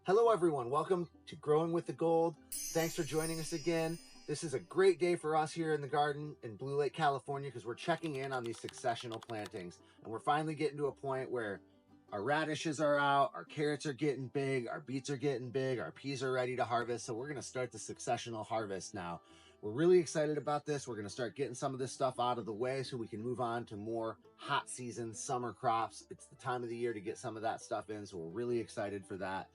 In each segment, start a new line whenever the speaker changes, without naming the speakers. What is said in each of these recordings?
Hello everyone, welcome to Growing with the Gold. Thanks for joining us again. This is a great day for us here in the garden in Blue Lake, California, because we're checking in on these successional plantings. And we're finally getting to a point where our radishes are out, our carrots are getting big, our beets are getting big, our peas are ready to harvest. So we're gonna start the successional harvest now. We're really excited about this. We're gonna start getting some of this stuff out of the way so we can move on to more hot season summer crops. It's the time of the year to get some of that stuff in, so we're really excited for that.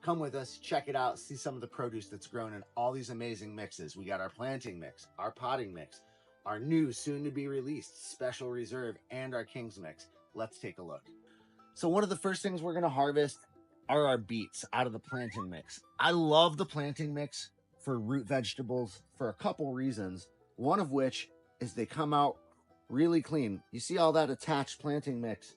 Come with us, check it out, see some of the produce that's grown in all these amazing mixes. We got our planting mix, our potting mix, our new soon to be released special reserve, and our King's mix. Let's take a look. So one of the first things we're gonna harvest are our beets out of the planting mix. I love the planting mix for root vegetables for a couple reasons. One of which is they come out really clean. You see all that attached planting mix?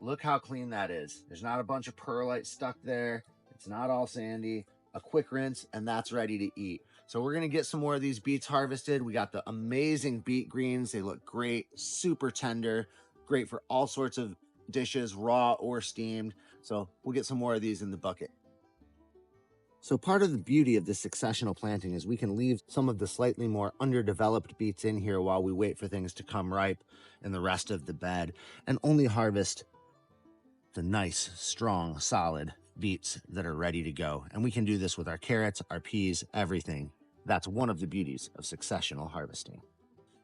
Look how clean that is. There's not a bunch of perlite stuck there. It's not all sandy. A quick rinse and that's ready to eat. So we're gonna get some more of these beets harvested. We got the amazing beet greens. They look great, super tender, great for all sorts of dishes, raw or steamed. So we'll get some more of these in the bucket. So part of the beauty of this successional planting is we can leave some of the slightly more underdeveloped beets in here while we wait for things to come ripe in the rest of the bed, and only harvest the nice, strong, solid beets that are ready to go. And we can do this with our carrots, our peas, everything. That's one of the beauties of successional harvesting.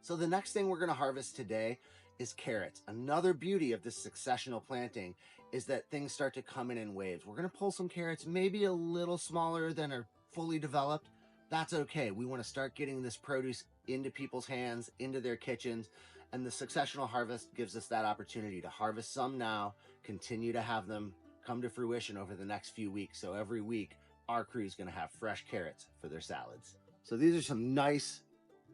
So the next thing we're going to harvest today is carrots. Another beauty of this successional planting is that things start to come in waves. We're going to pull some carrots, maybe a little smaller than are fully developed. That's okay. We want to start getting this produce into people's hands, into their kitchens, and the successional harvest gives us that opportunity to harvest some now, continue to have them come to fruition over the next few weeks. So every week, our crew is going to have fresh carrots for their salads. So these are some nice,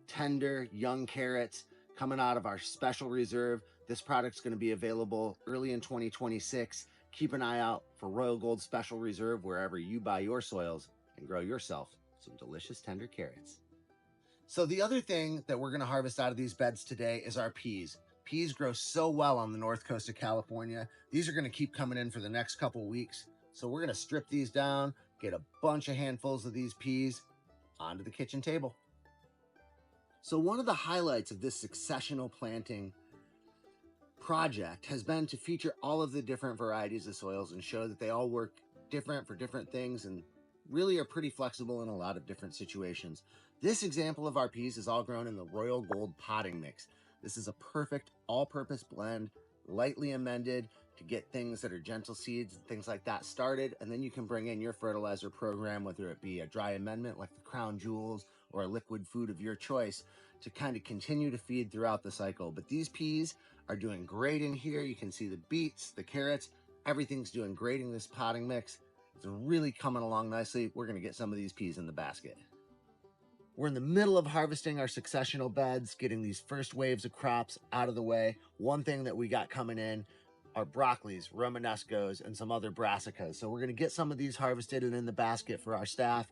tender, young carrots coming out of our special reserve. This product's going to be available early in 2026. Keep an eye out for Royal Gold Special Reserve wherever you buy your soils and grow yourself some delicious, tender carrots. So the other thing that we're going to harvest out of these beds today is our peas. Peas grow so well on the north coast of California. These are going to keep coming in for the next couple weeks. So we're going to strip these down, get a bunch of handfuls of these peas onto the kitchen table. So one of the highlights of this successional planting project has been to feature all of the different varieties of soils and show that they all work different for different things and really are pretty flexible in a lot of different situations. This example of our peas is all grown in the Royal Gold potting mix. This is a perfect all-purpose blend, lightly amended to get things that are gentle seeds and things like that started, and then you can bring in your fertilizer program, whether it be a dry amendment like the Crown Jewels or a liquid food of your choice, to kind of continue to feed throughout the cycle. But these peas are doing great in here. You can see the beets, the carrots, everything's doing great in this potting mix. It's really coming along nicely. We're gonna get some of these peas in the basket. We're in the middle of harvesting our successional beds, getting these first waves of crops out of the way. One thing that we got coming in are broccolis, romanescos, and some other brassicas. So we're gonna get some of these harvested and in the basket for our staff.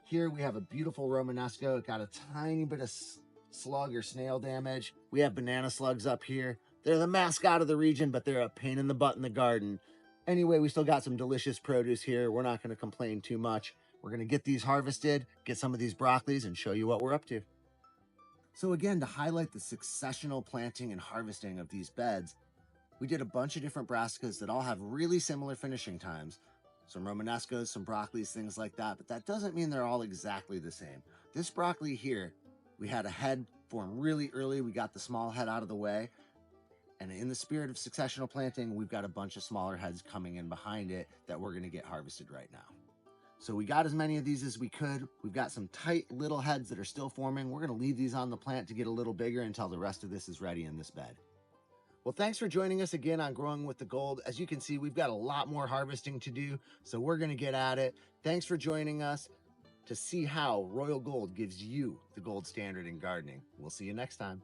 Here we have a beautiful romanesco. It got a tiny bit of slug or snail damage. We have banana slugs up here. They're the mascot of the region, but they're a pain in the butt in the garden. Anyway, we still got some delicious produce here. We're not going to complain too much. We're going to get these harvested, get some of these broccolis, and show you what we're up to. So again, to highlight the successional planting and harvesting of these beds, we did a bunch of different brassicas that all have really similar finishing times. Some romanescos, some broccolis, things like that, but that doesn't mean they're all exactly the same. This broccoli here, we had a head form really early. We got the small head out of the way. And in the spirit of successional planting, we've got a bunch of smaller heads coming in behind it that we're going to get harvested right now. So we got as many of these as we could. We've got some tight little heads that are still forming. We're going to leave these on the plant to get a little bigger until the rest of this is ready in this bed. Well, thanks for joining us again on Growing with the Gold. As you can see, we've got a lot more harvesting to do, so we're going to get at it. Thanks for joining us to see how Royal Gold gives you the gold standard in gardening. We'll see you next time.